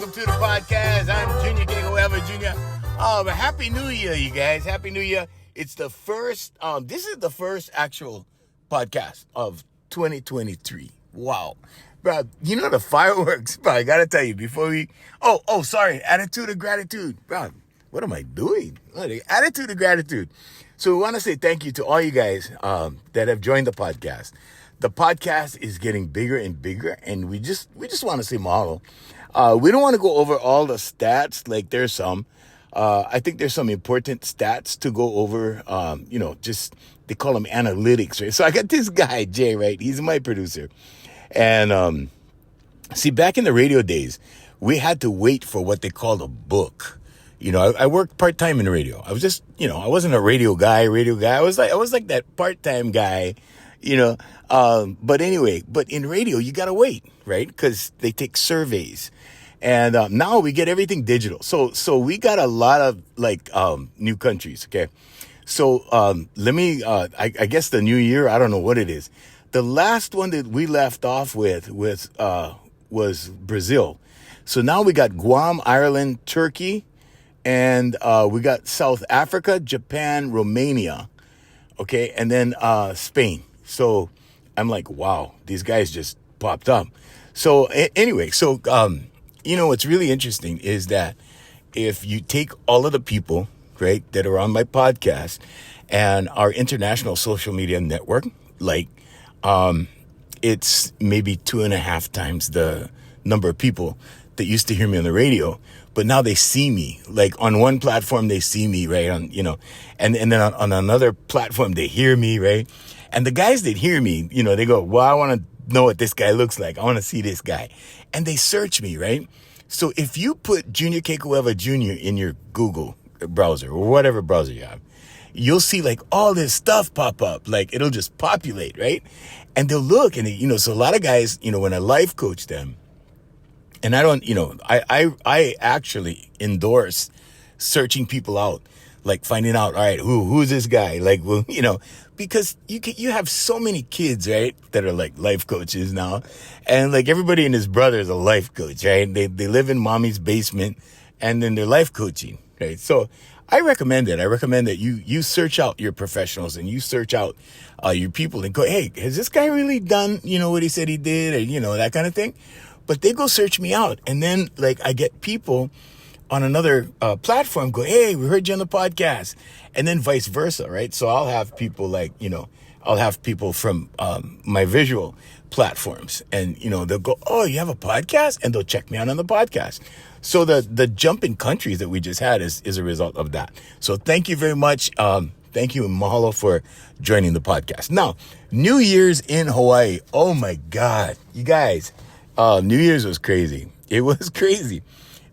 welcome to the podcast. I'm Junior Kekuewa Junior. Happy New Year, you guys. Happy New Year. It's the first, this is the first actual podcast of 2023. Wow. Bro, you know the fireworks, bro, I gotta tell you, before we, sorry, attitude of gratitude. Bro, what am I doing? Attitude of gratitude. So we want to say thank you to all you guys that have joined the podcast. The podcast is getting bigger and bigger, and we just want to say mahalo. We don't want to go over all the stats. Like there's some, I think there's some important stats to go over. Just they call them analytics, right? So I got this guy Jay, right? He's my producer, and see, back in the radio days, we had to wait for what they called a book. You know, I worked part-time in radio. I was just, I wasn't a radio guy. I was like that part-time guy, but anyway, in radio, you got to wait, right? Because they take surveys. And now we get everything digital. So we got a lot of new countries, okay? So let me, I guess the new year, I don't know what it is. The last one that we left off with was Brazil. So now we got Guam, Ireland, Turkey, and we got South Africa, Japan, Romania, okay, and then Spain. So I'm like, wow, these guys just popped up. So anyway, what's really interesting is that if you take all of the people, right, that are on my podcast and our international social media network, it's maybe 2.5 times the number of people that used to hear me on the radio, but now they see me. Like on one platform, they see me, right? And then on another platform, they hear me, right? And the guys that hear me, they go, well, I want to know what this guy looks like. I want to see this guy. And they search me, right? So if you put Junior Kekuewa Jr. in your Google browser or whatever browser you have, you'll see all this stuff pop up. It'll just populate, right? And they'll look and, so a lot of guys, when I life coach them, and I don't, I actually endorse searching people out, finding out, all right, who's this guy? Because you have so many kids, right, that are life coaches now. And everybody and his brother is a life coach, right? They live in mommy's basement and then they're life coaching, right? So I recommend it. I recommend that you search out your professionals and you search out your people and go, hey, has this guy really done, what he said he did, or, that kind of thing? But they go search me out. And then I get people on another platform go, hey, we heard you on the podcast. And then vice versa, right? So I'll have people I'll have people from my visual platforms and, they'll go, oh, you have a podcast? And they'll check me out on the podcast. So the jump in countries that we just had is a result of that. So thank you very much. Thank you, mahalo, for joining the podcast. Now, New Year's in Hawaii. Oh my God, you guys, New Year's was crazy. It was crazy.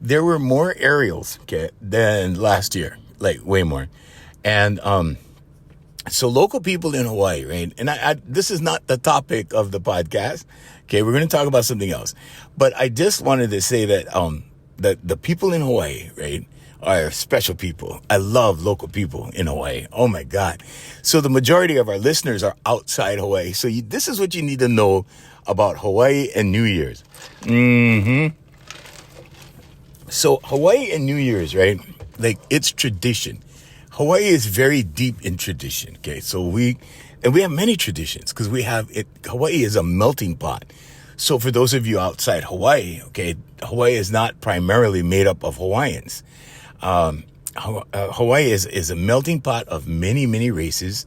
There were more aerials, okay, than last year, way more. And so local people in Hawaii, right? And I this is not the topic of the podcast. Okay, we're going to talk about something else. But I just wanted to say that the people in Hawaii, right, are special people. I love local people in Hawaii. Oh my God. So the majority of our listeners are outside Hawaii. So this is what you need to know about Hawaii and New Year's. So Hawaii and New Year's, right? It's tradition. Hawaii is very deep in tradition. Okay. So we have many traditions because Hawaii is a melting pot. So for those of you outside Hawaii, okay, Hawaii is not primarily made up of Hawaiians. Hawaii is a melting pot of many, many races.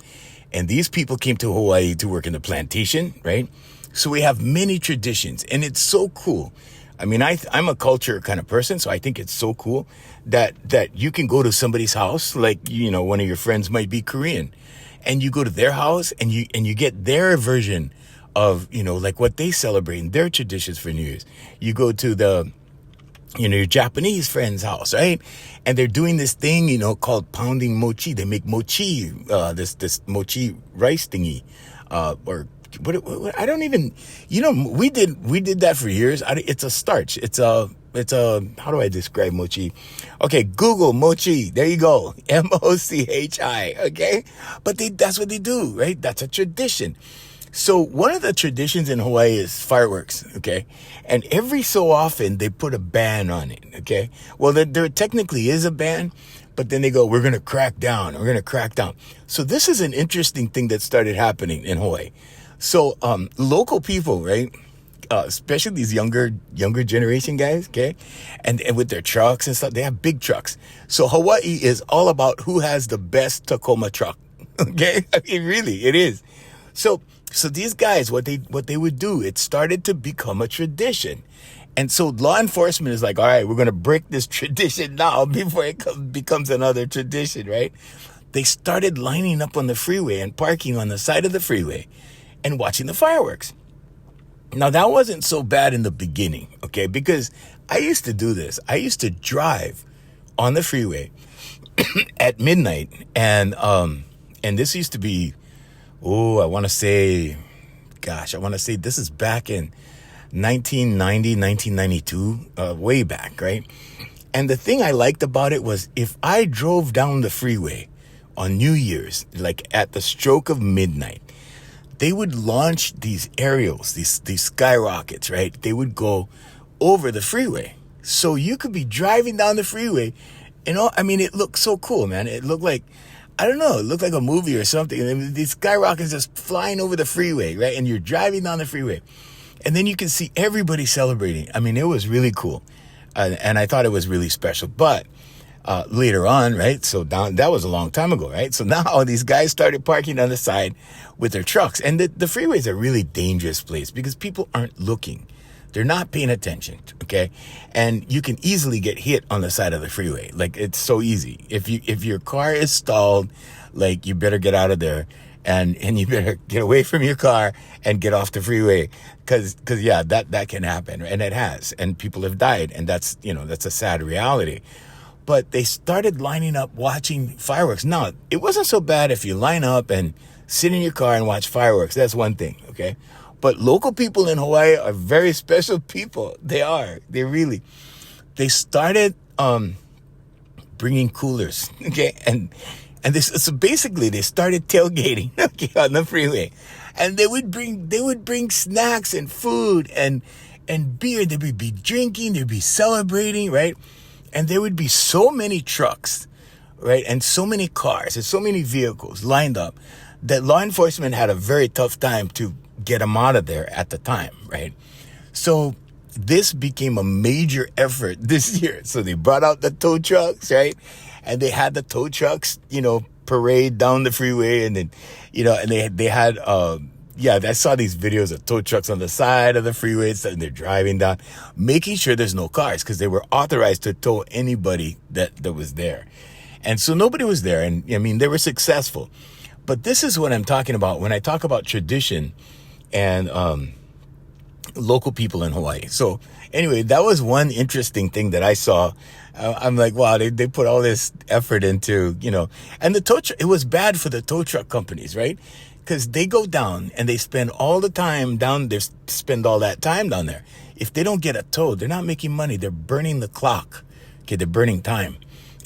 And these people came to Hawaii to work in the plantation, right? So we have many traditions and it's so cool. I mean, I'm a culture kind of person, so I think it's so cool that you can go to somebody's house, one of your friends might be Korean, and you go to their house and you get their version of, what they celebrate and their traditions for New Year's. You go to your Japanese friend's house, right? And they're doing this thing, called pounding mochi. They make mochi, this mochi rice thingy, or what I don't even, we did that for years. It's a starch. It's a, how do I describe mochi? Okay, Google mochi. There you go. MOCHI. Okay. But that's what they do, right? That's a tradition. So one of the traditions in Hawaii is fireworks, okay? And every so often they put a ban on it, okay? Well, there technically is a ban, but then they go, we're going to crack down. We're going to crack down. So this is an interesting thing that started happening in Hawaii. So local people, right? Especially these younger generation guys, okay? And with their trucks and stuff, they have big trucks. So Hawaii is all about who has the best Tacoma truck, okay? I mean, really, it is. So these guys, what they would do, it started to become a tradition. And so law enforcement is like, all right, we're going to break this tradition now before it becomes another tradition, right? They started lining up on the freeway and parking on the side of the freeway and watching the fireworks. Now, that wasn't so bad in the beginning, okay? Because I used to do this. I used to drive on the freeway at midnight. And this used to be, I want to say this is back in 1990, 1992, way back, right? And the thing I liked about it was if I drove down the freeway on New Year's, like at the stroke of midnight, they would launch these aerials, these skyrockets, right? They would go over the freeway. So you could be driving down the freeway, I mean, it looked so cool, man. It looked like, I don't know, it looked like a movie or something. And these skyrockets just flying over the freeway, right? And you're driving down the freeway. And then you can see everybody celebrating. I mean, it was really cool. And I thought it was really special. But later on, right? So that was a long time ago, right? So now these guys started parking on the side with their trucks. And the freeway is a really dangerous place because people aren't looking. They're not paying attention, okay? And you can easily get hit on the side of the freeway. Like, it's so easy. If your car is stalled, like, you better get out of there. And you better get away from your car and get off the freeway. Cause yeah, that can happen. And it has. And people have died. And that's a sad reality. But they started lining up watching fireworks. Now, it wasn't so bad if you line up and sit in your car and watch fireworks. That's one thing, okay? But local people in Hawaii are very special people. They are. They started bringing coolers, okay? So basically they started tailgating, okay, on the freeway. And they would bring snacks and food and beer. They would be drinking, they'd be celebrating, right? And there would be so many trucks, right? And so many cars and so many vehicles lined up that law enforcement had a very tough time to get them out of there at the time, right? So this became a major effort this year. So they brought out the tow trucks, right? And they had the tow trucks, parade down the freeway. And then, and they had, I saw these videos of tow trucks on the side of the freeway and they're driving down, making sure there's no cars because they were authorized to tow anybody that was there. And so nobody was there. And I mean, they were successful. But this is what I'm talking about when I talk about tradition and local people in Hawaii. So anyway, that was one interesting thing that I saw. I'm like, wow, they put all this effort into, and it was bad for the tow truck companies, right? Because they go down and they spend all the time down there, spend all that time down there. If they don't get a tow, they're not making money. They're burning the clock. Okay, they're burning time.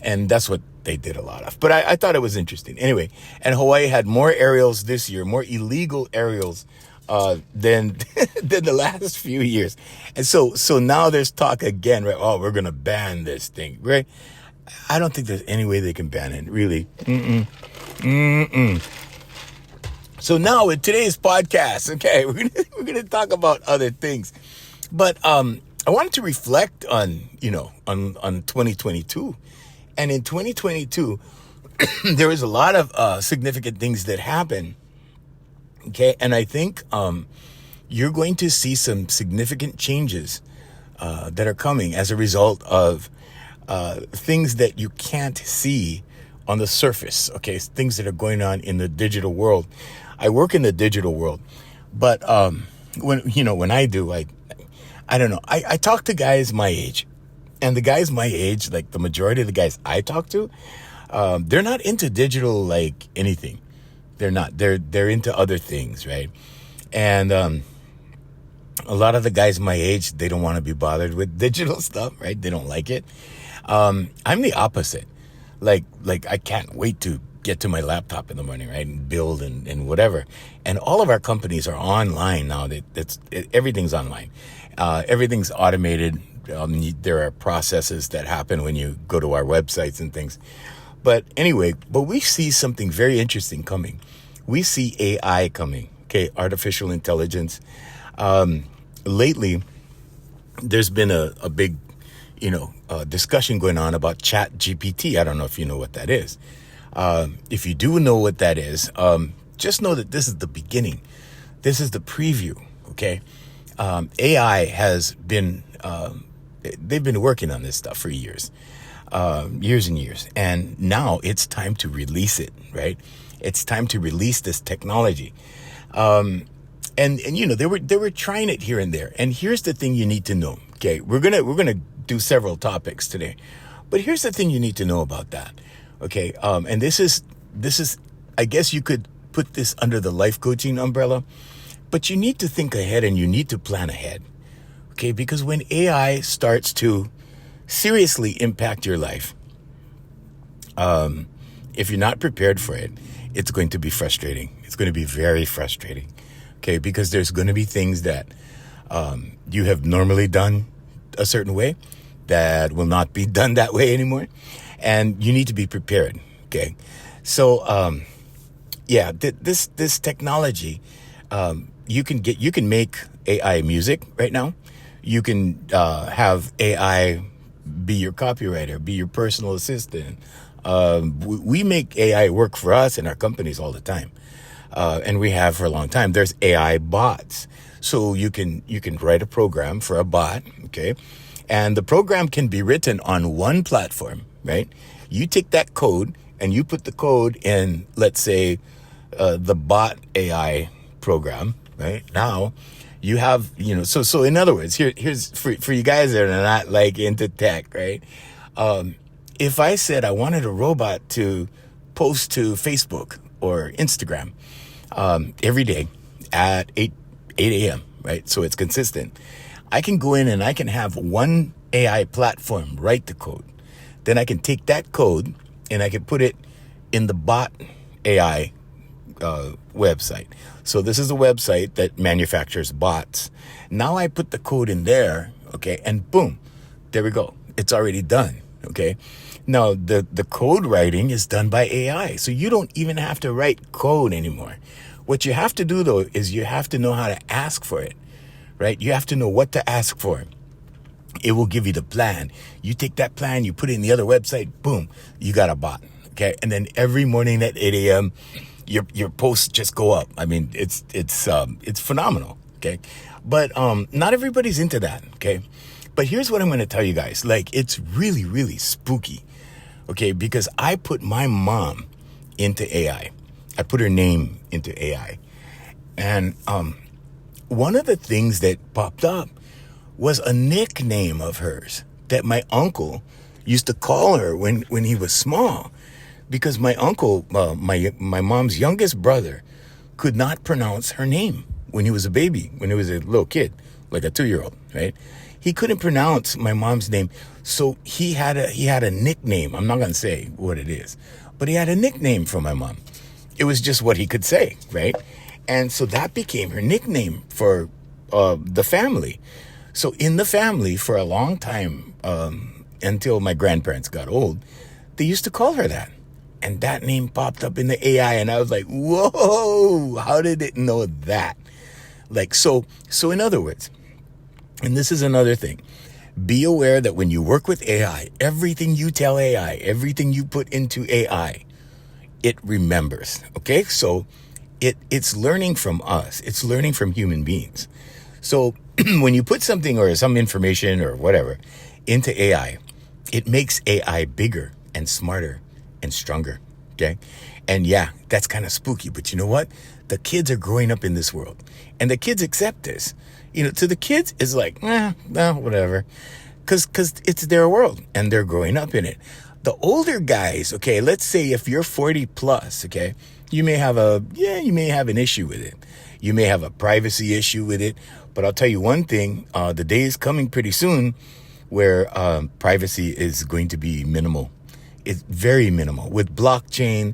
And that's what they did a lot of. But I thought it was interesting. Anyway, and Hawaii had more aerials this year, more illegal aerials than the last few years. And so now there's talk again, right? Oh, we're going to ban this thing, right? I don't think there's any way they can ban it, really. So now with today's podcast, okay, we're gonna talk about other things. But I wanted to reflect on 2022. And in 2022, there was a lot of significant things that happened. Okay, and I think you're going to see some significant changes that are coming as a result of things that you can't see on the surface. Okay, things that are going on in the digital world. I work in the digital world, but when I do, I don't know. I talk to guys my age, and the guys my age, like the majority of the guys I talk to, they're not into digital like anything. They're not. They're into other things, right? And a lot of the guys my age, they don't want to be bothered with digital stuff, right? They don't like it. I'm the opposite. Like I can't wait to get to my laptop in the morning, right, and build and whatever. And all of our companies are online now. Everything's online. Everything's automated. There are processes that happen when you go to our websites and things. But anyway, we see something very interesting coming. We see AI coming, okay, artificial intelligence. Lately, there's been a big, discussion going on about Chat GPT. I don't know if you know what that is. If you do know what that is, just know that this is the beginning. This is the preview, okay? AI has been, they've been working on this stuff for years and years. And now it's time to release it, right? It's time to release this technology. And they were trying it here and there. And here's the thing you need to know, okay? We're gonna do several topics today, but here's the thing you need to know about that, okay? And this is, I guess you could put this under the life coaching umbrella, but you need to think ahead and you need to plan ahead, okay? Because when AI starts to seriously impact your life, if you're not prepared for it, it's going to be frustrating. It's going to be very frustrating, okay? Because there's going to be things that you have normally done a certain way that will not be done that way anymore, and you need to be prepared, okay? So, this technology, you can make AI music right now. You can have AI be your copywriter, be your personal assistant. We make AI work for us in our companies all the time, and we have for a long time. There's AI bots, so you can write a program for a bot, okay, and the program can be written on one platform, right? You take that code and you put the code in, let's say, the bot AI program, right? Now you have, so in other words, here's for you guys that are not like into tech, right? If I said I wanted a robot to post to Facebook or Instagram every day at 8 a.m., right? So it's consistent. I can go in and I can have one AI platform write the code. Then I can take that code and I can put it in the bot AI website. So this is a website that manufactures bots. Now I put the code in there, okay, and boom, there we go. It's already done, okay? Now, the code writing is done by AI, so you don't even have to write code anymore. What you have to do, though, is you have to know how to ask for it, right? You have to know what to ask for. It will give you the plan. You take that plan, you put it in the other website, boom, you got a bot, okay? And then every morning at 8 a.m., your posts just go up. I mean, it's phenomenal, okay? But not everybody's into that, okay? But here's what I'm going to tell you guys. Like, it's really, really spooky, okay? Because I put my mom into AI. I put her name into AI. And one of the things that popped up was a nickname of hers that my uncle used to call her when he was small. Because my uncle, my mom's youngest brother, could not pronounce her name when he was a baby, when he was a little kid, like a 2-year-old, right? He couldn't pronounce my mom's name, so he had a nickname. I'm not going to say what it is, but he had a nickname for my mom. It was just what he could say, right? And so that became her nickname for the family. So in the family, for a long time, until my grandparents got old, they used to call her that. And that name popped up in the AI, and I was like, whoa, how did it know that? Like, so in other words, and this is another thing, be aware that when you work with AI, everything you tell AI, everything you put into AI, it remembers, okay? So it's learning from us. It's learning from human beings. So when you put something or some information or whatever into AI, it makes AI bigger and smarter and stronger, okay? And yeah, that's kind of spooky, but you know what? The kids are growing up in this world, and the kids accept this. To the kids, it's like, whatever, because it's their world, and they're growing up in it. The older guys, okay, let's say if you're 40 plus, okay, you may have an issue with it. You may have a privacy issue with it, but I'll tell you one thing, the day is coming pretty soon where privacy is going to be minimal it's very minimal. With blockchain,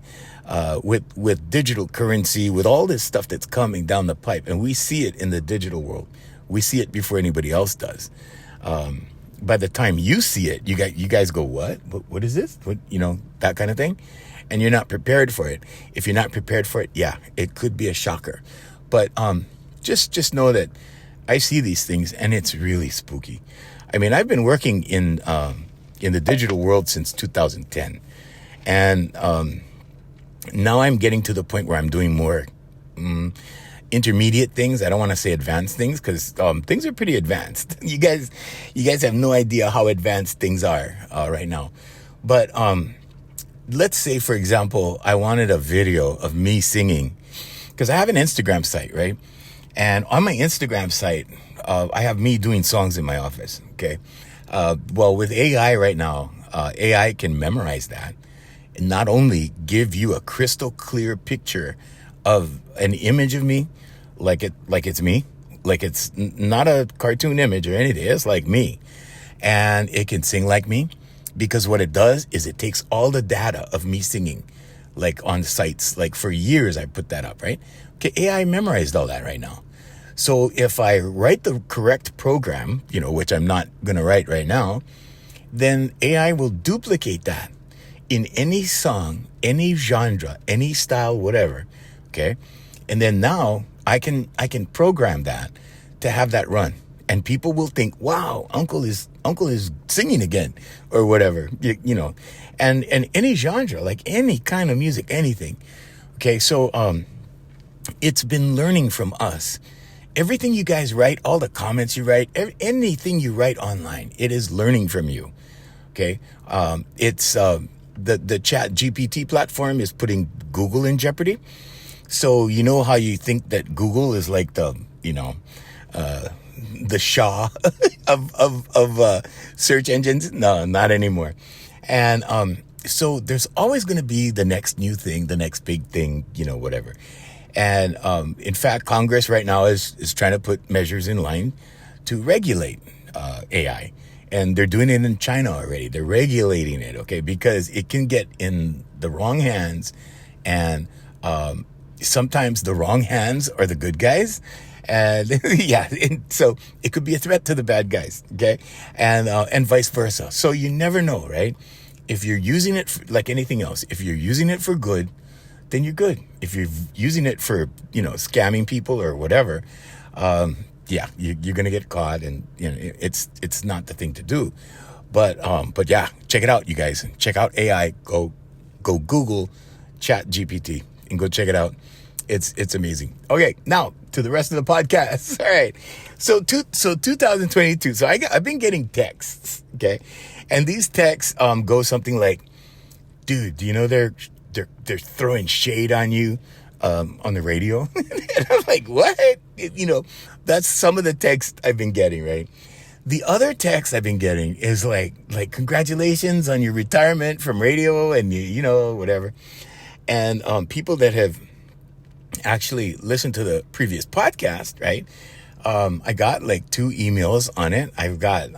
with digital currency, with all this stuff that's coming down the pipe, and we see it in the digital world. We see it before anybody else does. By the time you see it, you guys go, what is this? What, that kind of thing. And you're not prepared for it. If you're not prepared for it, yeah, it could be a shocker. But just know that I see these things, and it's really spooky. I mean, I've been working in the digital world since 2010, and now I'm getting to the point where I'm doing more intermediate things. I don't want to say advanced things, because things are pretty advanced. You guys have no idea how advanced things are right now. But let's say, for example, I wanted a video of me singing, because I have an Instagram site, right? And on my Instagram site, I have me doing songs in my office, okay? Well, with AI right now, AI can memorize that and not only give you a crystal clear picture of an image of me, like it's me, like it's not a cartoon image or anything. It's like me. And it can sing like me, because what it does is it takes all the data of me singing, like on sites. Like for years, I put that up, right? Okay, AI memorized all that right now. So if I write the correct program, which I'm not going to write right now, then AI will duplicate that in any song, any genre, any style, whatever. Okay. And then now I can program that to have that run, and people will think, wow, uncle is singing again, or whatever, and any genre, like any kind of music, anything. Okay. So, it's been learning from us. Everything you guys write, all the comments you write, anything you write online, it is learning from you. Okay. It's, the Chat GPT platform is putting Google in jeopardy. So, how you think that Google is like the Shah of search engines? No, not anymore. And, so there's always going to be the next new thing, the next big thing, whatever. And in fact, Congress right now is trying to put measures in line to regulate AI. And they're doing it in China already. They're regulating it, okay, because it can get in the wrong hands. And sometimes the wrong hands are the good guys. And so it could be a threat to the bad guys, okay? And vice versa. So you never know, right? If you're using it like anything else, if you're using it for good, then you're good. If you're using it for, scamming people or whatever, you're going to get caught, and, it's not the thing to do. But yeah, check it out, you guys. Check out AI. Go Google Chat GPT and go check it out. It's amazing. Okay, now to the rest of the podcast. All right. So 2022. So I've been getting texts, okay? And these texts go something like, dude, do you know they're throwing shade on you on the radio? And I'm like, what? That's some of the texts I've been getting, right? The other text I've been getting is like congratulations on your retirement from radio, and whatever. And people that have actually listened to the previous podcast, right? I got like 2 emails on it. I've got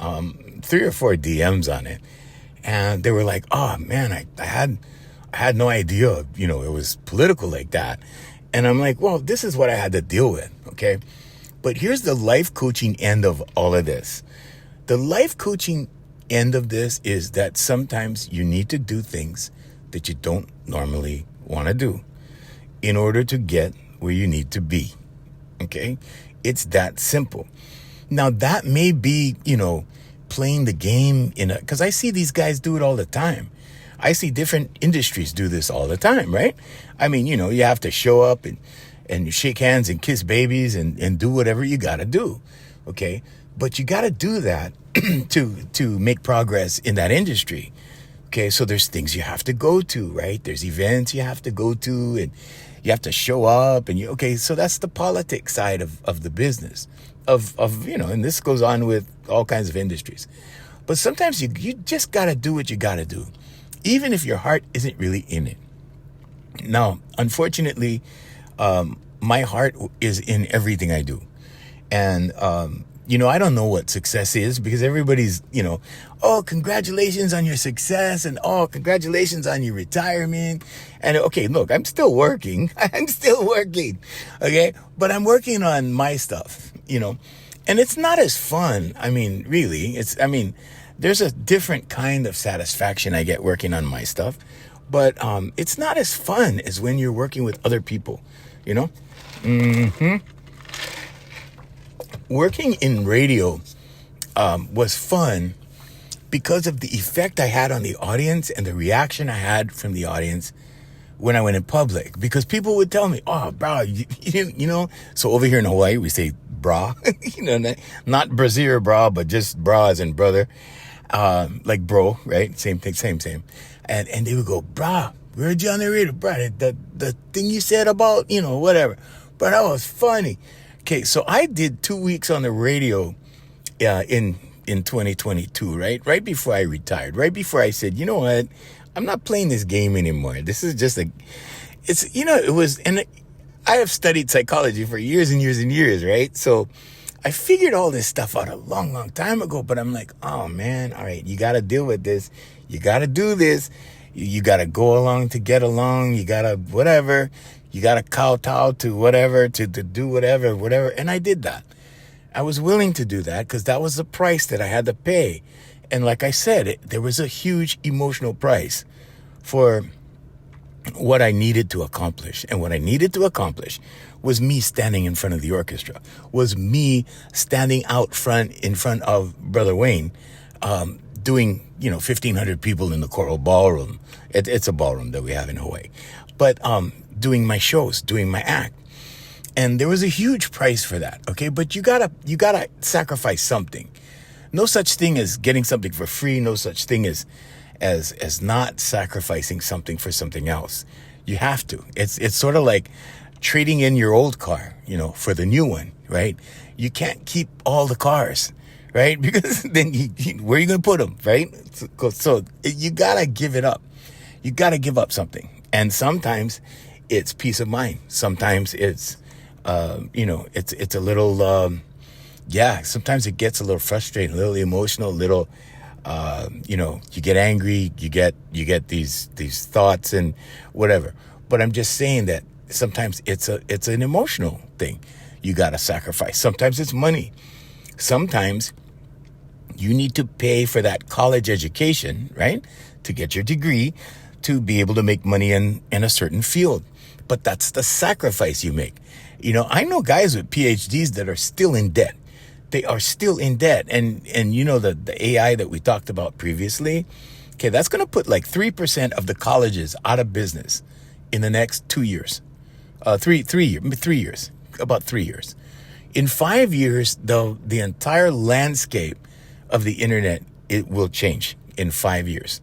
3 or 4 DMs on it, and they were like, oh man, I had no idea, it was political like that. And I'm like, well, this is what I had to deal with. Okay. But here's the life coaching end of all of this. The life coaching end of this is that sometimes you need to do things that you don't normally want to do in order to get where you need to be. Okay. It's that simple. Now that may be, playing the game because I see these guys do it all the time. I see different industries do this all the time, right? I mean, you have to show up and shake hands and kiss babies and do whatever you got to do, okay? But you got to do that to make progress in that industry, okay? So there's things you have to go to, right? There's events you have to go to, and you have to show up, and so that's the politics side of the business, of and this goes on with all kinds of industries. But sometimes you just got to do what you got to do, even if your heart isn't really in it. Now, unfortunately, my heart is in everything I do. And I don't know what success is because everybody's, oh, congratulations on your success and oh, congratulations on your retirement. And okay, look, I'm still working. I'm still working. Okay. But I'm working on my stuff, and it's not as fun. I mean, really, there's a different kind of satisfaction I get working on my stuff, but it's not as fun as when you're working with other people, Working in radio was fun because of the effect I had on the audience and the reaction I had from the audience when I went in public. Because people would tell me, oh, bro, so over here in Hawaii, we say bra, not brazier bra, but just bra as in brother, like bro, right? Same thing, same. And they would go, brah, we heard you on the radio, bro, the thing you said about, whatever. But that was funny. Okay, so I did 2 weeks on the radio in 2022, right? Right before I retired, right before I said, you know what? I'm not playing this game anymore. This is just and I have studied psychology for years and years and years, right? So I figured all this stuff out a long, long time ago, but I'm like, oh man, all right, you got to deal with this. You got to do this. You got to go along to get along. You got to whatever. You got to kowtow to whatever, to do whatever. And I did that. I was willing to do that because that was the price that I had to pay. And like I said, there was a huge emotional price for what I needed to accomplish. And what I needed to accomplish was me standing in front of the orchestra, was me standing in front of Brother Wayne, doing, 1,500 people in the choral ballroom. It's a ballroom that we have in Hawaii. But doing my shows, doing my act. And there was a huge price for that, okay? But you gotta sacrifice something. No such thing as getting something for free. No such thing as not sacrificing something for something else. You have to. It's sort of like trading in your old car, for the new one, right? You can't keep all the cars, right? Because then where are you going to put them, right? So you gotta give it up. You gotta give up something. And sometimes it's peace of mind. Sometimes it's, it's a little, sometimes it gets a little frustrating, a little emotional, a little, you get angry, you get these thoughts and whatever. But I'm just saying that sometimes it's an emotional thing. You got to sacrifice. Sometimes it's money. Sometimes you need to pay for that college education, right? To get your degree, to be able to make money in a certain field. But that's the sacrifice you make. I know guys with PhDs that are still in debt. They are still in debt. And the AI that we talked about previously, okay, that's going to put like 3% of the colleges out of business in the next 2 years. 3 years, about 3 years. In 5 years, the entire landscape of the internet, it will change in 5 years.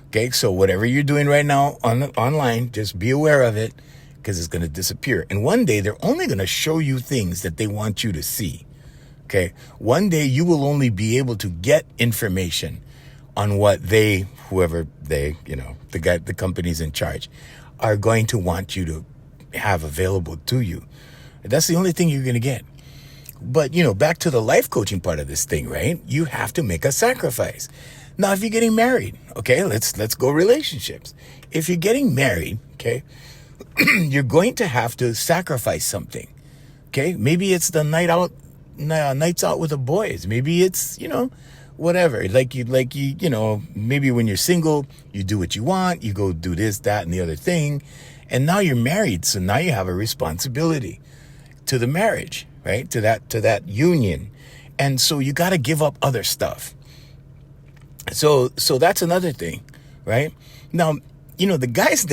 Okay, so whatever you're doing right now online, just be aware of it because it's going to disappear. And one day they're only going to show you things that they want you to see. Okay, one day you will only be able to get information on what the companies in charge are going to want you to have available to you. That's the only thing you're going to get. But, back to the life coaching part of this thing, right? You have to make a sacrifice. Now, if you're getting married, okay, let's go relationships. If you're getting married, okay, you're going to have to sacrifice something. Okay, maybe it's the nights out with the boys. Maybe it's, whatever. Maybe when you're single, you do what you want. You go do this, that, and the other thing. And now you're married. So now you have a responsibility to the marriage, right? To that union. And so you got to give up other stuff. So that's another thing, right? Now, the guys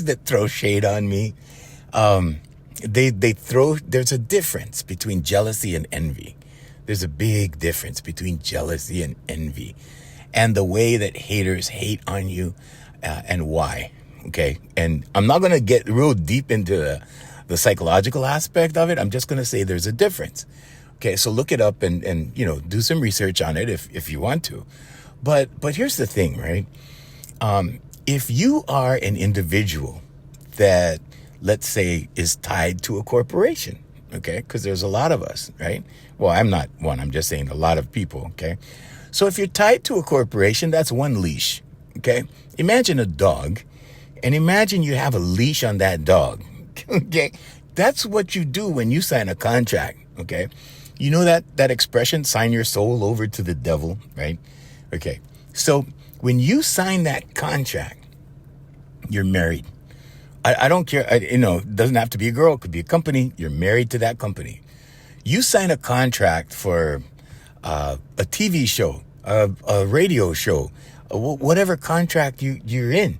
that throw shade on me, there's a difference between jealousy and envy. There's a big difference between jealousy and envy and the way that haters hate on you, and why. Okay. And I'm not going to get real deep into the psychological aspect of it. I'm just going to say there's a difference. Okay. So look it up and do some research on it if you want to. But here's the thing, right? If you are an individual that, let's say, is tied to a corporation, okay? Because there's a lot of us, right? Well, I'm not one. I'm just saying a lot of people, okay? So if you're tied to a corporation, that's one leash, okay? Imagine a dog, and imagine you have a leash on that dog, okay? That's what you do when you sign a contract, okay? You know that expression, sign your soul over to the devil, right? Okay, so when you sign that contract, you're married. I don't care, it doesn't have to be a girl, it could be a company. You're married to that company. You sign a contract for a TV show, a radio show, whatever contract you're in.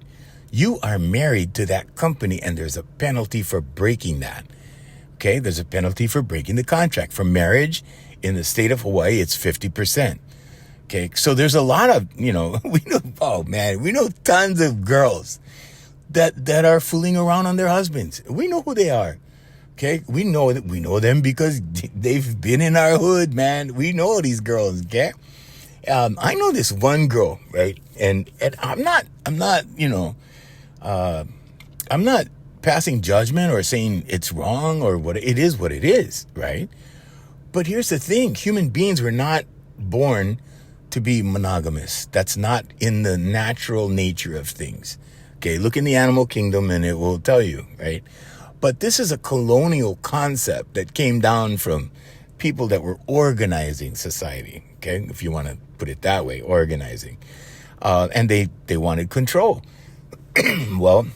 You are married to that company, and there's a penalty for breaking that. Okay, there's a penalty for breaking the contract. For marriage in the state of Hawaii, it's 50%. Okay, so there's a lot of, we know tons of girls that are fooling around on their husbands. We know who they are. Okay, we know them because they've been in our hood, man. We know these girls. Okay, I know this one girl, right? And I'm not passing judgment or saying it's wrong or what it is, right? But here's the thing: human beings were not born to be monogamous. That's not in the natural nature of things. Okay, look in the animal kingdom and it will tell you, right? But this is a colonial concept that came down from people that were organizing society, okay? If you want to put it that way, organizing. And they wanted control. Well,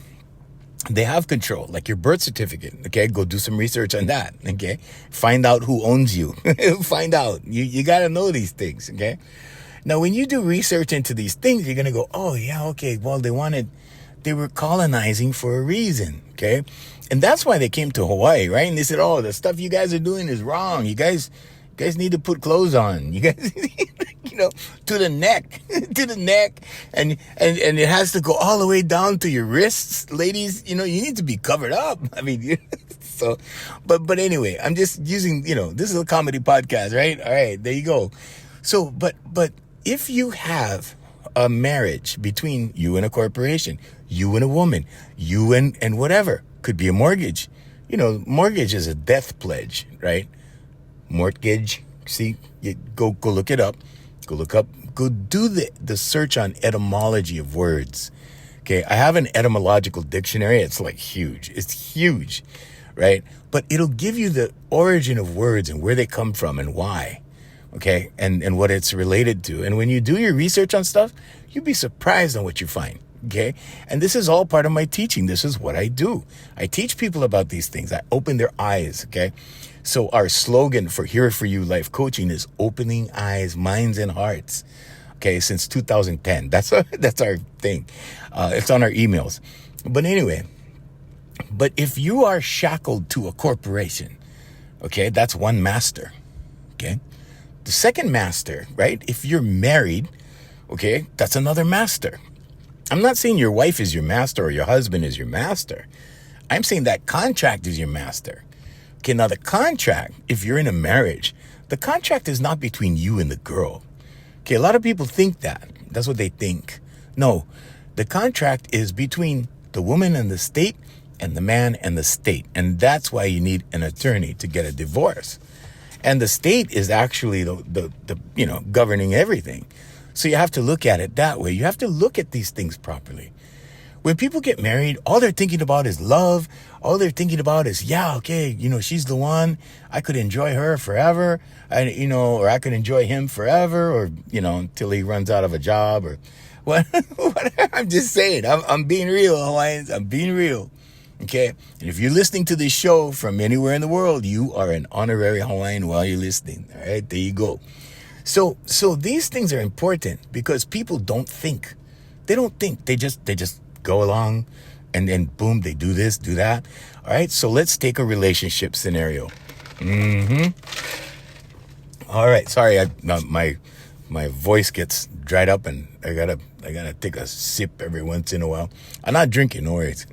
they have control, like your birth certificate, okay? Go do some research on that, okay? Find out who owns you. Find out. You got to know these things, okay? Now, when you do research into these things, you're going to go, oh, yeah, okay, well, they were colonizing for a reason, okay? And that's why they came to Hawaii, right? And they said, oh, the stuff you guys are doing is wrong. You guys need to put clothes on. You guys, to the neck. And it has to go all the way down to your wrists. Ladies, you need to be covered up. I mean, so, but anyway, I'm just using, this is a comedy podcast, right? All right, there you go. So, but if you have a marriage between you and a corporation, you and a woman, you and whatever, could be a mortgage. Mortgage is a death pledge, right? Mortgage. See, you go look it up. Go do the search on etymology of words. Okay, I have an etymological dictionary. It's like huge. It's huge, right? But it'll give you the origin of words and where they come from and why. Okay, and what it's related to. And when you do your research on stuff, you'd be surprised on what you find. Okay, and this is all part of my teaching. This is what I do. I teach people about these things. I open their eyes. Okay, so our slogan for Here For You Life Coaching is opening eyes, minds, and hearts. Okay, since 2010. That's our thing. It's on our emails. But anyway, if you are shackled to a corporation, okay, that's one master. Okay. The second master, right? If you're married, okay, that's another master. I'm not saying your wife is your master or your husband is your master. I'm saying that contract is your master. Okay, now the contract, if you're in a marriage, the contract is not between you and the girl. Okay, a lot of people think that. That's what they think. No, the contract is between the woman and the state and the man and the state. And that's why you need an attorney to get a divorce. And the state is actually the governing everything. So you have to look at it that way. You have to look at these things properly. When people get married, all they're thinking about is love. All they're thinking about is, she's the one. I could enjoy her forever. Or I could enjoy him forever, or, until he runs out of a job or what. I'm just saying, I'm being real, Hawaiians. I'm being real. Okay, and if you're listening to this show from anywhere in the world, you are an honorary Hawaiian while you're listening. All right, there you go. So these things are important because people don't think. They don't think. They just go along, and then boom, they do this, do that. All right, so let's take a relationship scenario. All right, sorry, my voice gets dried up, and I gotta take a sip every once in a while. I'm not drinking, no worries.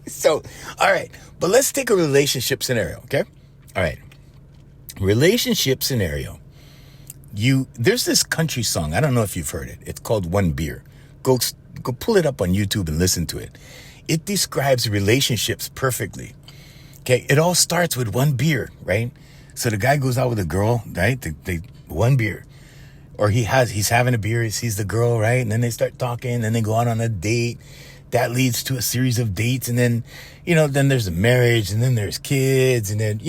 So, all right, but let's take a relationship scenario, okay? All right, relationship scenario. There's this country song. I don't know if you've heard it. It's called One Beer. Go pull it up on YouTube and listen to it. It describes relationships perfectly. Okay, it all starts with one beer, right? So the guy goes out with a girl, right? They one beer, or he's having a beer. He sees the girl, right? And then they start talking. Then they go out on a date. That leads to a series of dates, and then, then there's a marriage, and then there's kids, and then,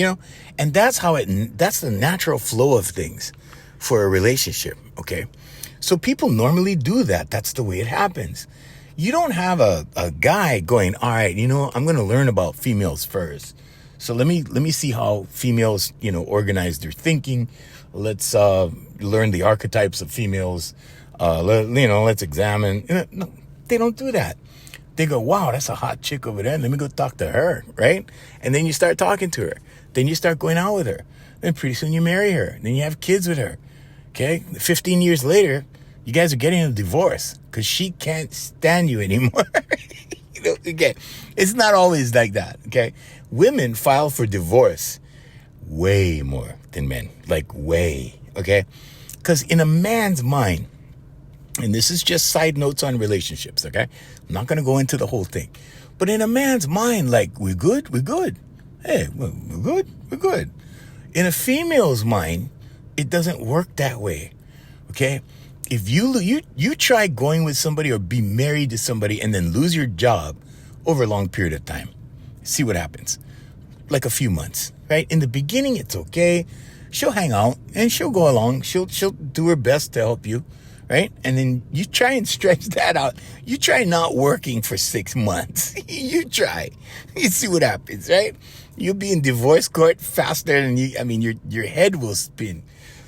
and that's that's the natural flow of things for a relationship. Okay, so people normally do that. That's the way it happens. You don't have a guy going, all right, I'm going to learn about females first. So let me see how females, organize their thinking. Let's learn the archetypes of females. Let's examine. No, they don't do that. They go, wow, that's a hot chick over there. Let me go talk to her, right? And then you start talking to her. Then you start going out with her. Then pretty soon you marry her. Then you have kids with her. Okay? 15 years later, you guys are getting a divorce because she can't stand you anymore. Okay? It's not always like that, okay? Women file for divorce way more than men. Like way, okay? Because in a man's mind, and this is just side notes on relationships, okay? I'm not going to go into the whole thing. But in a man's mind, like, we're good. Hey, we're good. In a female's mind, it doesn't work that way, okay? If you try going with somebody or be married to somebody and then lose your job over a long period of time, see what happens. Like a few months, right? In the beginning, it's okay. She'll hang out and she'll go along. She'll do her best to help you. Right? And then you try and stretch that out. You try not working for 6 months. You try. You see what happens, right? You'll be in divorce court faster than your head will spin.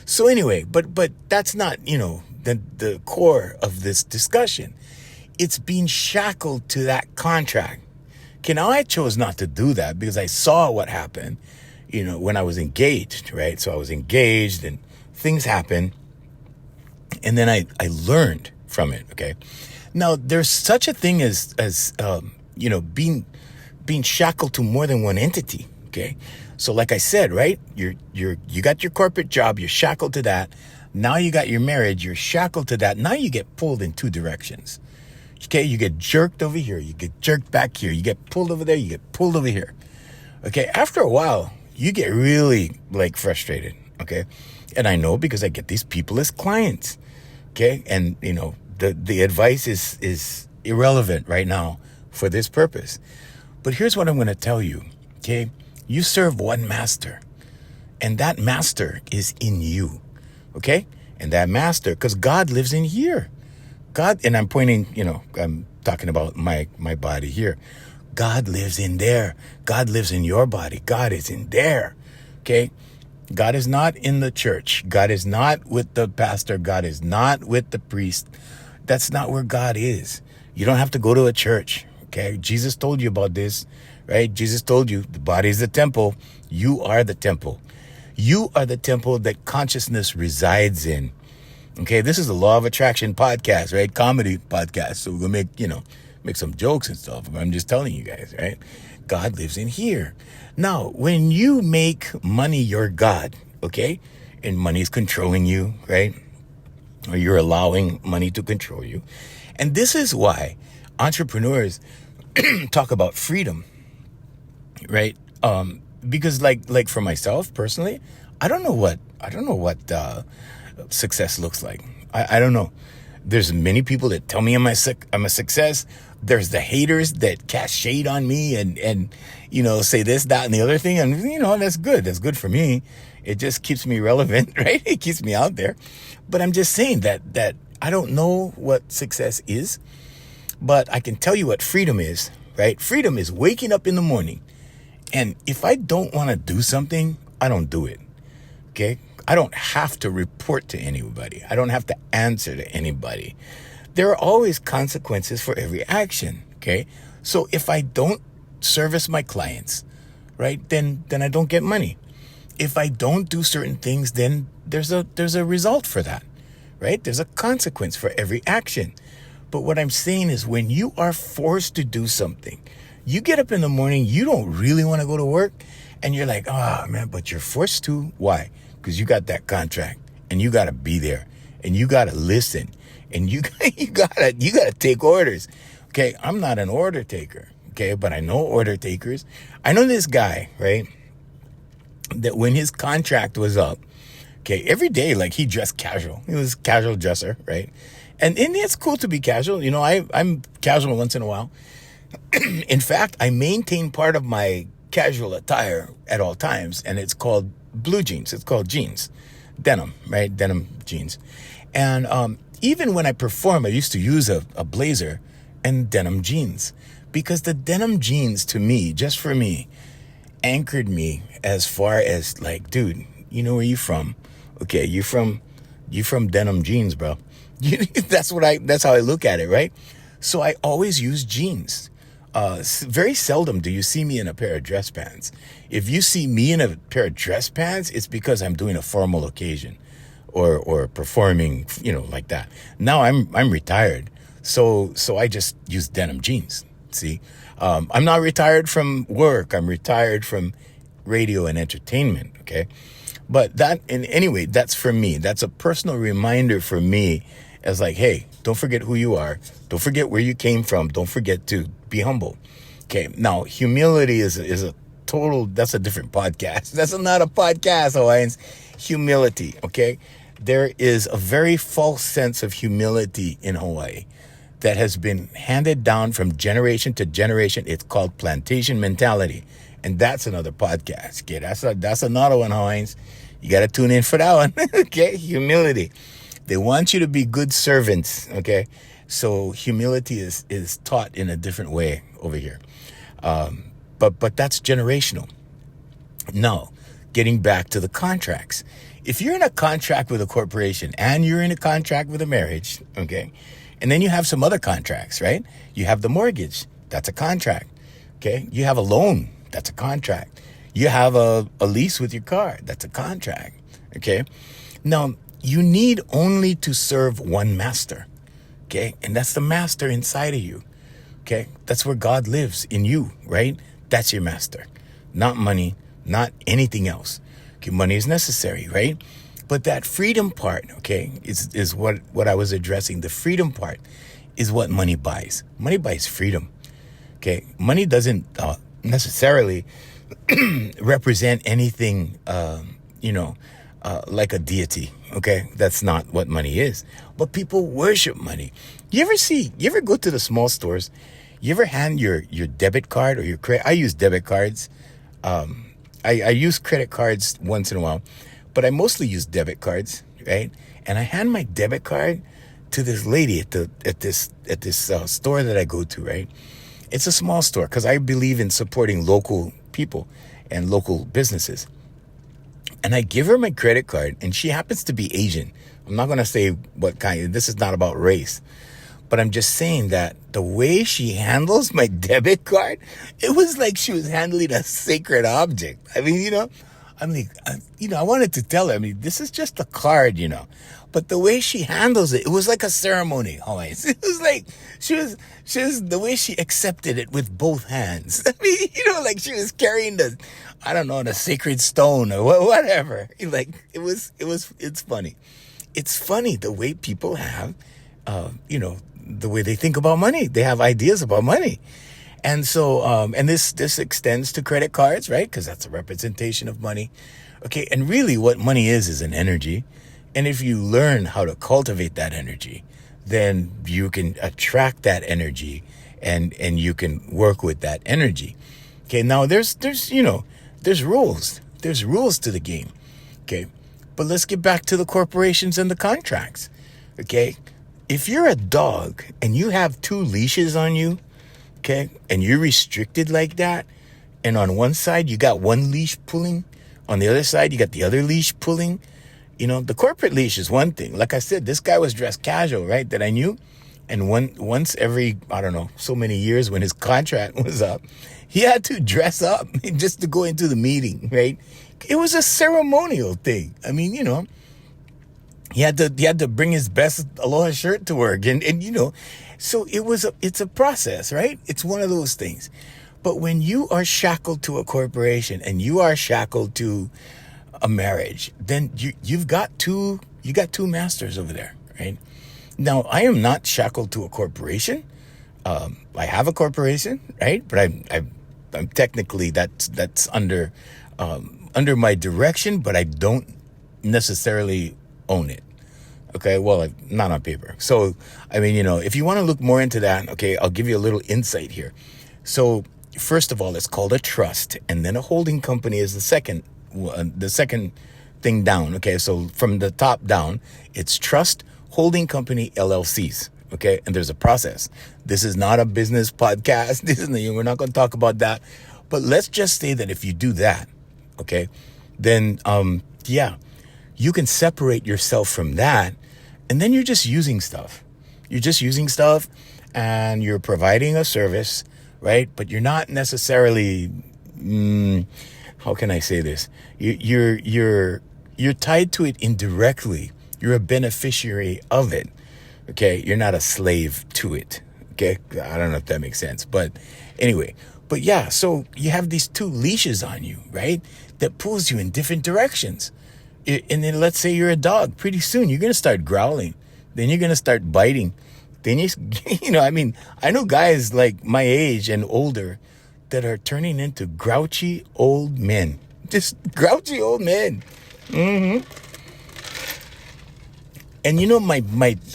So anyway, but that's not, the core of this discussion. It's being shackled to that contract. Okay, now I chose not to do that because I saw what happened, when I was engaged, right? So I was engaged and things happened. And then I learned from it. Okay. Now there's such a thing as being shackled to more than one entity. Okay. So like I said, right, you got your corporate job, you're shackled to that. Now you got your marriage, you're shackled to that. Now you get pulled in two directions. Okay. You get jerked over here. You get jerked back here. You get pulled over there. You get pulled over here. Okay. After a while, you get really frustrated. Okay. And I know because I get these people as clients. Okay. And, the advice is irrelevant right now for this purpose. But here's what I'm going to tell you. Okay. You serve one master, and that master is in you. Okay. And that master, because God lives in here. God, and I'm pointing, I'm talking about my body here. God lives in there. God lives in your body. God is in there. Okay. God is not in the church. God is not with the pastor. God is not with the priest. That's not where God is. You don't have to go to a church. Okay. Jesus told you about this, right? Jesus told you the body is the temple. You are the temple. You are the temple that consciousness resides in. Okay. This is the Law of Attraction podcast, right? Comedy podcast. So we're going to make some jokes and stuff. I'm just telling you guys, right? God lives in here. Now, when you make money your God, okay, and money is controlling you, right, or you're allowing money to control you, and this is why entrepreneurs talk about freedom, right? Because like for myself personally, I don't know what success looks like. I don't know. There's many people that tell me I'm a success. There's the haters that cast shade on me and say this, that, and the other thing. And, that's good. That's good for me. It just keeps me relevant, right? It keeps me out there. But I'm just saying that I don't know what success is, but I can tell you what freedom is, right? Freedom is waking up in the morning. And if I don't want to do something, I don't do it. Okay. I don't have to report to anybody. I don't have to answer to anybody. There are always consequences for every action. Okay. So if I don't service my clients, right, then I don't get money. If I don't do certain things, then there's a result for that, right? There's a consequence for every action. But what I'm saying is when you are forced to do something, you get up in the morning, you don't really want to go to work, and you're like, oh man, but you're forced to. Why? Because you got that contract and you got to be there and you got to listen and you got to take orders. Okay. I'm not an order taker. okay, but I know order takers. I know this guy, right, that when his contract was up, okay, every day, like, he dressed casual. He was a casual dresser, right? And it's cool to be casual. You know, I'm casual once in a while. In fact, I maintain part of my casual attire at all times, and it's called blue jeans. It's called jeans. Denim, right? Denim jeans. And even when I perform, I used to use a blazer and denim jeans, because the denim jeans, to me, just for me, anchored me as far as, like, dude, you know where you from? Okay, you from denim jeans, bro. That's how I look at it, right? So I always use jeans. Very seldom do you see me in a pair of dress pants. If you see me in a pair of dress pants, it's because I'm doing a formal occasion or performing, you know, like that. Now I'm retired. So I just use denim jeans. See, I'm not retired from work. I'm retired from radio and entertainment. Okay. But anyway, that's for me. That's a personal reminder for me as, like, hey, don't forget who you are. Don't forget where you came from. Don't forget to be humble. Okay. Now, humility is a total, that's a different podcast. That's not a podcast, Hawaiians. Humility. Okay. There is a very false sense of humility in Hawaii that has been handed down from generation to generation. It's called plantation mentality. And that's another podcast. Okay. That's another one, Hawaiians. You got to tune in for that one. Okay. Humility. They want you to be good servants, okay? So humility is taught in a different way over here. But that's generational. Now, getting back to the contracts. If you're in a contract with a corporation and you're in a contract with a marriage, okay? And then you have some other contracts, right? You have the mortgage. That's a contract, okay? You have a loan. That's a contract. You have a lease with your car. That's a contract, okay? Now, you need only to serve one master, okay? And that's the master inside of you, okay? That's where God lives, in you, right? That's your master. Not money, not anything else. Okay, money is necessary, right? But that freedom part, okay, is what I was addressing. The freedom part is what money buys. Money buys freedom, okay? Money doesn't necessarily represent anything, like a deity, okay? That's not what money is. But people worship money. You ever go to the small stores? You ever hand your debit card or your credit? I use debit cards. I use credit cards once in a while, but I mostly use debit cards, right? And I hand my debit card to this lady at this store that I go to, right? It's a small store because I believe in supporting local people and local businesses. And I give her my credit card, and she happens to be Asian. I'm not going to say what kind. This is not about race. But I'm just saying that the way she handles my debit card, it was like she was handling a sacred object. I mean, I'm like, I wanted to tell her, this is just a card, But the way she handles it, it was like a ceremony, always. It was like she was the way she accepted it with both hands. Like she was carrying the sacred stone or whatever. Like it's funny. It's funny the way people have, the way they think about money. They have ideas about money. And so, and this extends to credit cards, right? Because that's a representation of money. Okay. And really what money is an energy. And if you learn how to cultivate that energy, then you can attract that energy and you can work with that energy. Okay. Now there's rules. There's rules to the game. Okay. But let's get back to the corporations and the contracts. Okay. If you're a dog and you have 2 leashes on you, okay, and you're restricted like that, and on one side you got one leash pulling, on the other side you got the other leash pulling, the corporate leash is one thing. Like I said, this guy was dressed casual, right, that I knew. And once every, so many years when his contract was up, he had to dress up just to go into the meeting, right? It was a ceremonial thing. He had to bring his best aloha shirt to work, and so it's a process, right? It's one of those things. But when you are shackled to a corporation and you are shackled to a marriage, then you got two masters over there, right? Now, I am not shackled to a corporation. I have a corporation, right? But I'm technically that's under my direction, but I don't necessarily own it. Okay, well, not on paper. So, I mean, if you want to look more into that, okay, I'll give you a little insight here. So, first of all, it's called a trust, and then a holding company is the second thing down. Okay, so from the top down, it's trust, holding company, LLCs. Okay, and there's a process. This is not a business podcast. We're not going to talk about that. But let's just say that if you do that, okay, then yeah, you can separate yourself from that, and then you're just using stuff. You're just using stuff, and you're providing a service, right? But you're not necessarily. How can I say this? You're tied to it indirectly. You're a beneficiary of it. Okay, you're not a slave to it. Okay, I don't know if that makes sense, but anyway. But yeah, so you have these two leashes on you, right? That pulls you in different directions. And then let's say you're a dog. Pretty soon you're going to start growling. Then you're going to start biting. Then I know guys like my age and older that are turning into grouchy old men. Just grouchy old men. Mm-hmm. And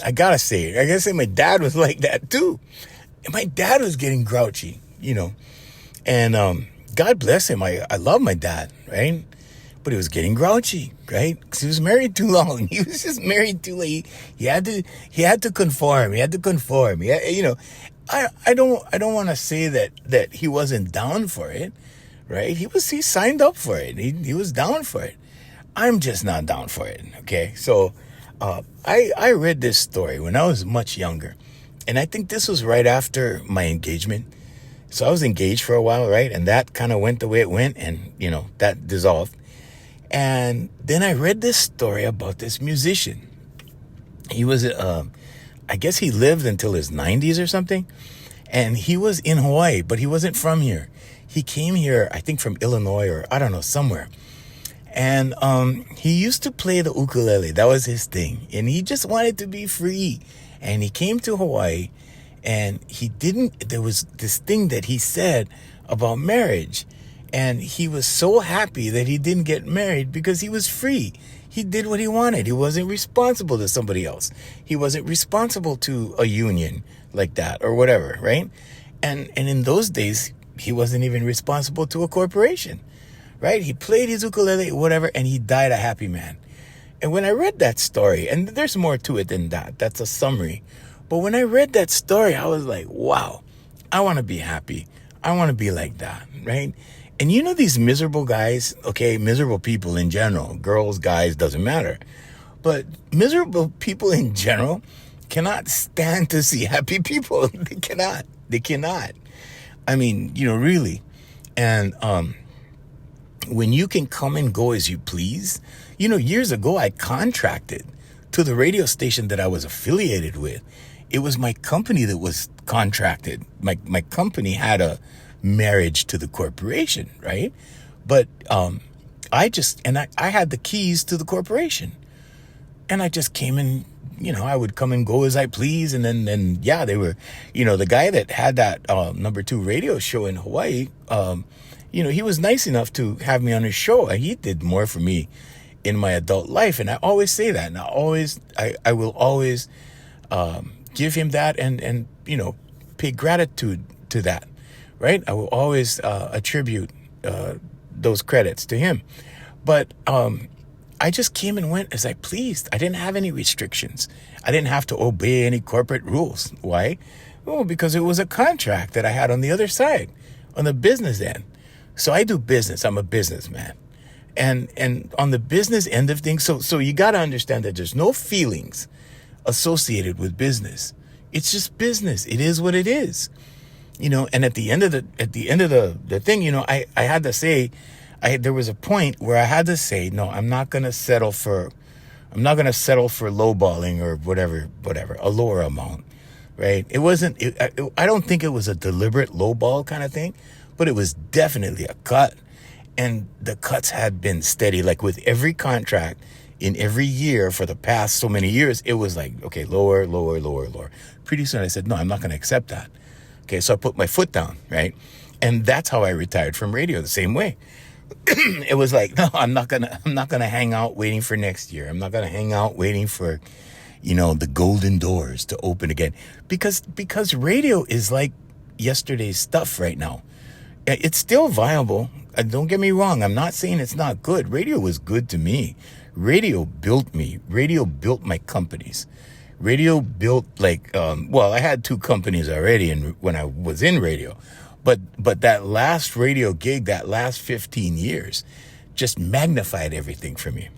I gotta say my dad was like that too. And my dad was getting grouchy, And God bless him. I love my dad, right? But he was getting grouchy, right? Because he was married too long. He was just married too late. He had to conform. I don't want to say that he wasn't down for it, right? He signed up for it. He was down for it. I'm just not down for it. Okay, so I read this story when I was much younger, and I think this was right after my engagement. So I was engaged for a while, right? And that kind of went the way it went, and that dissolved. And then I read this story about this musician. He was, I guess he lived until his 90s or something. And he was in Hawaii, but he wasn't from here. He came here, I think from Illinois or I don't know, somewhere. And he used to play the ukulele. That was his thing. And he just wanted to be free. And he came to Hawaii, and there was this thing that he said about marriage. And he was so happy that he didn't get married because he was free. He did what he wanted. He wasn't responsible to somebody else. He wasn't responsible to a union like that or whatever, right? And in those days, he wasn't even responsible to a corporation, right? He played his ukulele, whatever, and he died a happy man. And when I read that story, and there's more to it than that, that's a summary. But when I read that story, I was like, wow, I want to be happy. I want to be like that, right? And these miserable guys, okay, miserable people in general, girls, guys, doesn't matter. But miserable people in general cannot stand to see happy people. They cannot. I mean, really. And when you can come and go as you please, years ago I contracted to the radio station that I was affiliated with. It was my company that was contracted. My company had a marriage to the corporation, right? But I had the keys to the corporation, and I just came in. I would come and go as I please, and then they were, the guy that had that number 2 radio show in Hawaii. He was nice enough to have me on his show, and he did more for me in my adult life, and I always say that, and I will always give him that, and pay gratitude to that. Right? I will always attribute those credits to him. But I just came and went as I pleased. I didn't have any restrictions. I didn't have to obey any corporate rules. Why? Well, because it was a contract that I had on the other side, on the business end. So I do business. I'm a businessman. And on the business end of things, so you got to understand that there's no feelings associated with business. It's just business. It is what it is. And at the end of the thing, I had to say, there was a point where I had to say, no, I'm not going to settle for lowballing or whatever, a lower amount, right? It wasn't, I don't think it was a deliberate lowball kind of thing, but it was definitely a cut. And the cuts had been steady, like with every contract in every year for the past so many years, it was like, okay, lower. Pretty soon I said, no, I'm not going to accept that. Okay, so I put my foot down, right? And that's how I retired from radio, the same way. It was like, no, I'm not gonna hang out waiting for next year. I'm not gonna hang out waiting for, the golden doors to open again. Because radio is like yesterday's stuff right now. It's still viable. Don't get me wrong. I'm not saying it's not good. Radio was good to me. Radio built me. Radio built my companies. Radio built I had 2 companies already when I was in radio. But that last radio gig, that last 15 years, just magnified everything for me.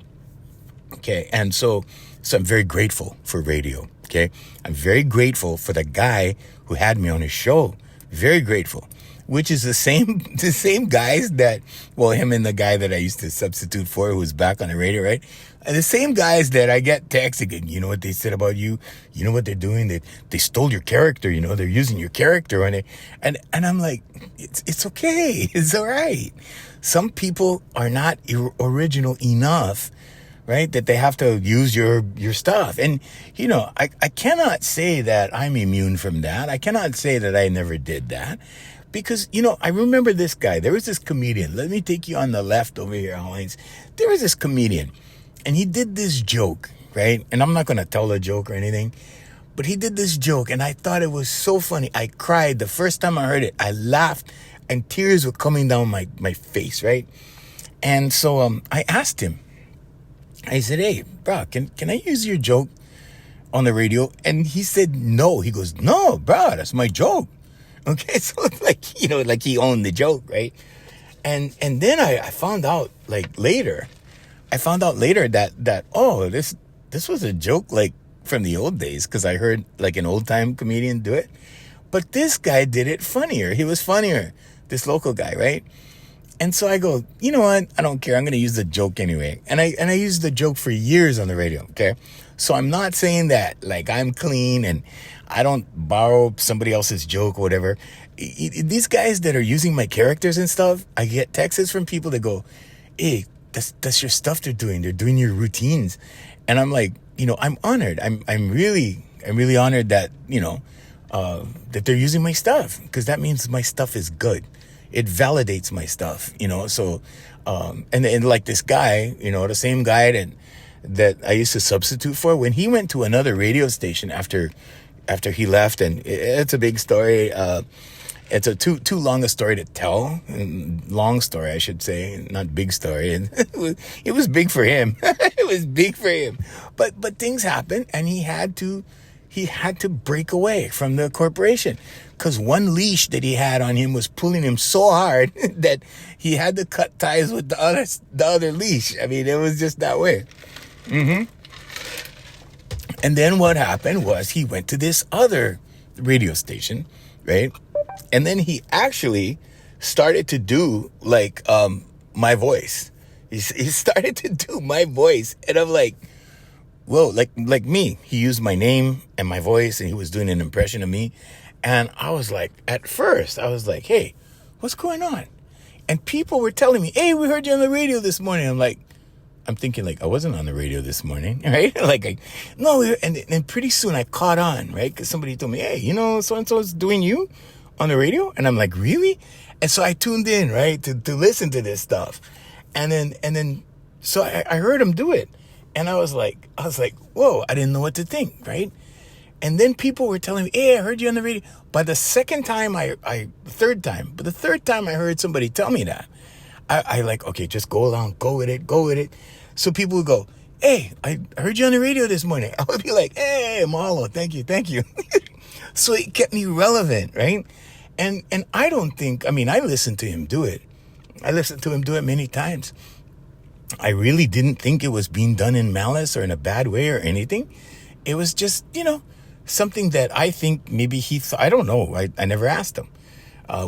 Okay. And so I'm very grateful for radio. Okay. I'm very grateful for the guy who had me on his show. Very grateful. Which is the same guys that, him and the guy that I used to substitute for who was back on the radio, right? And the same guys that I get texts again. You know what they said about you? You know what they're doing? They stole your character, they're using your character on it. And I'm like, it's okay. It's all right. Some people are not original enough, right? That they have to use your stuff. And, I cannot say that I'm immune from that. I cannot say that I never did that. Because, I remember this guy. There was this comedian. Let me take you on the left over here, Hines. There was this comedian, and he did this joke, right? And I'm not going to tell the joke or anything, but he did this joke, and I thought it was so funny. I cried the first time I heard it. I laughed, and tears were coming down my face, right? And so I asked him. I said, hey, bro, can I use your joke on the radio? And he said no. He goes, no, bro, that's my joke. Okay, so like he owned the joke, right? And then I found out later that this was a joke from the old days, because I heard an old time comedian do it. But this guy did it funnier. He was funnier, this local guy, right? And so I go, you know what? I don't care. I'm going to use the joke anyway. And I used the joke for years on the radio, okay? So I'm not saying that I'm clean and I don't borrow somebody else's joke or whatever. These guys that are using my characters and stuff, I get texts from people that go, hey, that's your stuff they're doing. They're doing your routines. And I'm like, I'm honored. I'm really honored that, that they're using my stuff, because that means my stuff is good. It validates my stuff, so, and like this guy, the same guy that I used to substitute for, when he went to another radio station after he left, and it's a big story. It's a too long a story to tell. Long story, I should say, not big story. And it was big for him. It was big for him. But things happened, and he had to break away from the corporation, because one leash that he had on him was pulling him so hard that he had to cut ties with the other leash. I mean, it was just that way. Mm-hmm. And then what happened was he went to this other radio station, right? And then he actually started to do my voice. He started to do my voice, and I'm like, whoa, like me. He used my name and my voice, and he was doing an impression of me. And I was like, at first, I was like, hey, what's going on? And people were telling me, hey, we heard you on the radio this morning. I'm thinking I wasn't on the radio this morning, right? No. And pretty soon I caught on, right? Because somebody told me, hey, so-and-so's doing you on the radio. And I'm like, really? And so I tuned in, right, to listen to this stuff. And then, so I heard him do it. And I was like, whoa, I didn't know what to think, right? And then people were telling me, hey, I heard you on the radio. By the third time I heard somebody tell me that, I okay, just go along, go with it. So people would go, hey, I heard you on the radio this morning. I would be like, hey, Mahalo, thank you. So it kept me relevant, right? And I listened to him do it. I listened to him do it many times. I really didn't think it was being done in malice or in a bad way or anything. It was just, something that I think maybe he thought. I don't know. I never asked him.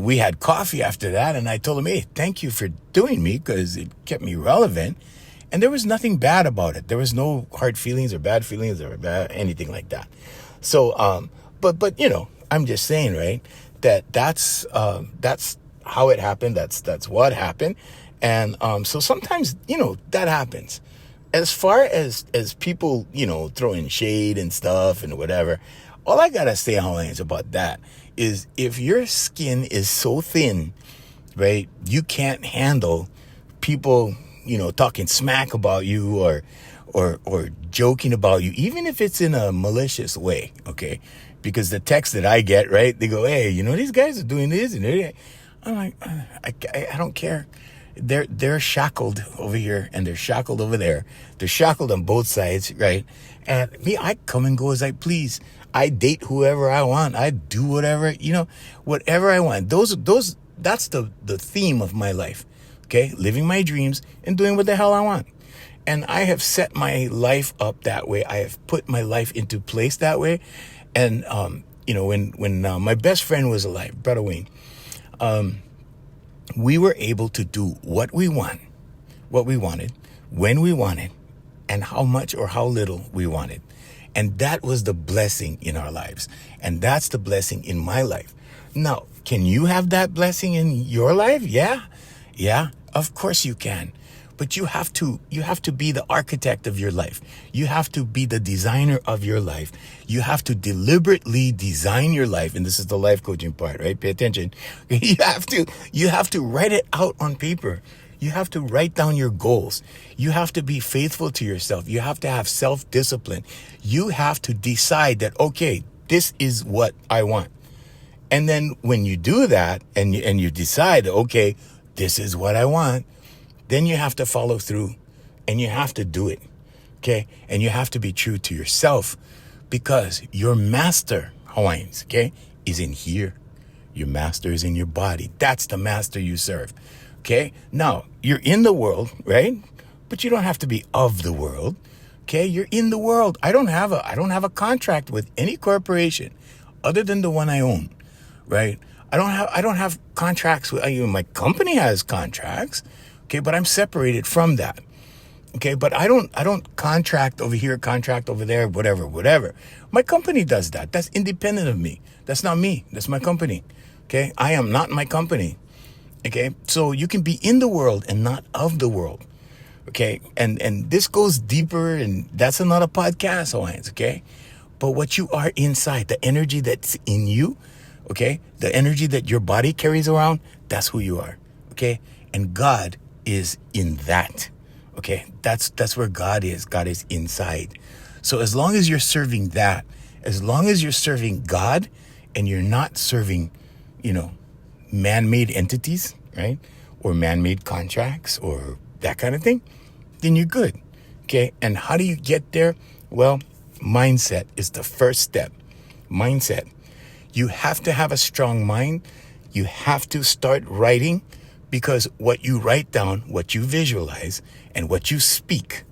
We had coffee after that, and I told him, hey, thank you for doing me, because it kept me relevant. And there was nothing bad about it. There was no hard feelings or bad feelings or anything like that. So, but I'm just saying, right, that's how it happened. That's what happened. And so sometimes, that happens. As far as people, throwing shade and stuff and whatever, all I gotta say, Hawaiians, about that is if your skin is so thin, right, you can't handle people, talking smack about you or joking about you, even if it's in a malicious way, okay? Because the text that I get, right, they go, hey, these guys are doing this and that. I'm like, I don't care. They're shackled over here and they're shackled over there. They're shackled on both sides, right? And me, I come and go as I please. I date whoever I want. I do whatever, whatever I want. That's the theme of my life. Okay? Living my dreams and doing what the hell I want. And I have set my life up that way. I have put my life into place that way. And, when my best friend was alive, Brother Wayne, we were able to do what we wanted, when we wanted, and how much or how little we wanted. And that was the blessing in our lives. And that's the blessing in my life. Now, can you have that blessing in your life? Yeah, of course you can. But you have to be the architect of your life. You have to be the designer of your life. You have to deliberately design your life. And this is the life coaching part, right? Pay attention. You have to write it out on paper. You have to write down your goals. You have to be faithful to yourself. You have to have self-discipline. You have to decide that, okay, this is what I want. And then when you do that and you decide, okay, this is what I want, then you have to follow through and you have to do it. Okay. And you have to be true to yourself because your master, Hawaiians, okay, is in here. Your master is in your body. That's the master you serve. Okay. Now you're in the world, right? But you don't have to be of the world. Okay. You're in the world. I don't have a contract with any corporation other than the one I own. Right. I don't have contracts with, my company has contracts. Okay, but I'm separated from that. Okay, but I don't contract over here, contract over there, whatever. My company does that. That's independent of me. That's not me. That's my company. Okay, I am not my company. Okay, so you can be in the world and not of the world. Okay, and this goes deeper, and that's another podcast, Hawaiians. Okay, but what you are inside, the energy that's in you, okay, the energy that your body carries around, that's who you are. Okay, and God is in that. Okay, that's where God is. God is inside. So as long as you're serving that, as long as you're serving God and you're not serving, man-made entities, right? Or man-made contracts or that kind of thing, then you're good. Okay, and how do you get there? Well, mindset is the first step. Mindset. You have to have a strong mind. You have to start writing. Because what you write down, what you visualize, and what you speak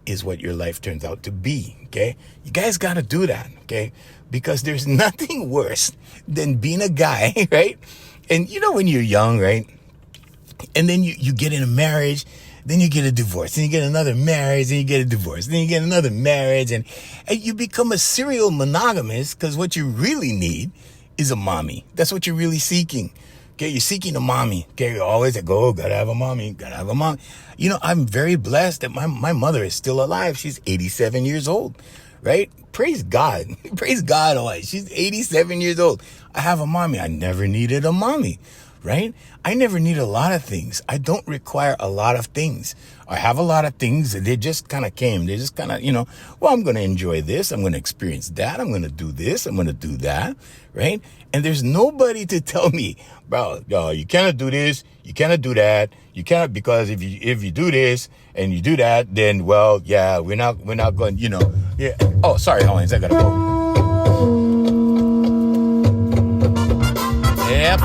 is what your life turns out to be, okay? You guys got to do that, okay? Because there's nothing worse than being a guy, right? And when you're young, right? And then you get in a marriage, then you get a divorce, then you get another marriage, then you get a divorce, then you get another marriage, and you become a serial monogamist because what you really need is a mommy. That's what you're really seeking. Okay, you're seeking a mommy. Okay, you always go, gotta have a mommy, gotta have a mom. I'm very blessed that my mother is still alive. She's 87 years old, right? Praise God. Praise God. Always. She's 87 years old. I have a mommy. I never needed a mommy, right? I never need a lot of things. I don't require a lot of things. I have a lot of things. They just kind of came. They just kind of, I'm going to enjoy this. I'm going to experience that. I'm going to do this. I'm going to do that, right? And there's nobody to tell me, bro, you cannot do this. You cannot do that. You cannot, because if you do this and you do that, then, well, yeah, we're not going, yeah. Oh, sorry, Hawaiians, I got to go. Yep.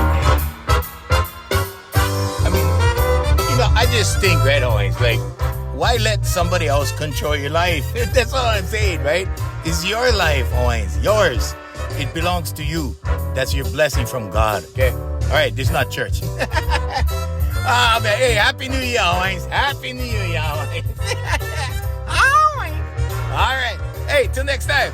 I just think, right, Hawaiians, like, why let somebody else control your life? That's all I'm saying, right? It's your life, Hawaiians, yours. It belongs to you. That's your blessing from God, okay? All right, this is not church. Man, hey, Happy New Year, Hawaiians. Happy New Year, Hawaiians. All right. Hey, till next time.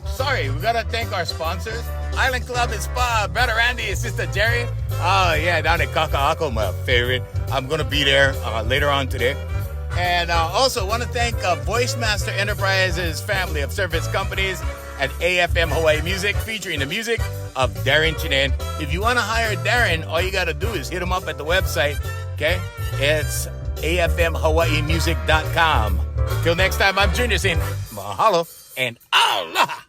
Sorry, we got to thank our sponsors. Island Club and Spa, Brother Randy and Sister Jerry. Oh, yeah, down at Kaka'ako, my favorite. I'm going to be there later on today. And also want to thank Voice Master Enterprises family of service companies. at AFM Hawaii Music, featuring the music of Darren Chinen. If you want to hire Darren, all you got to do is hit him up at the website, okay? It's afmhawaiimusic.com. Till next time, I'm Junior saying mahalo and aloha.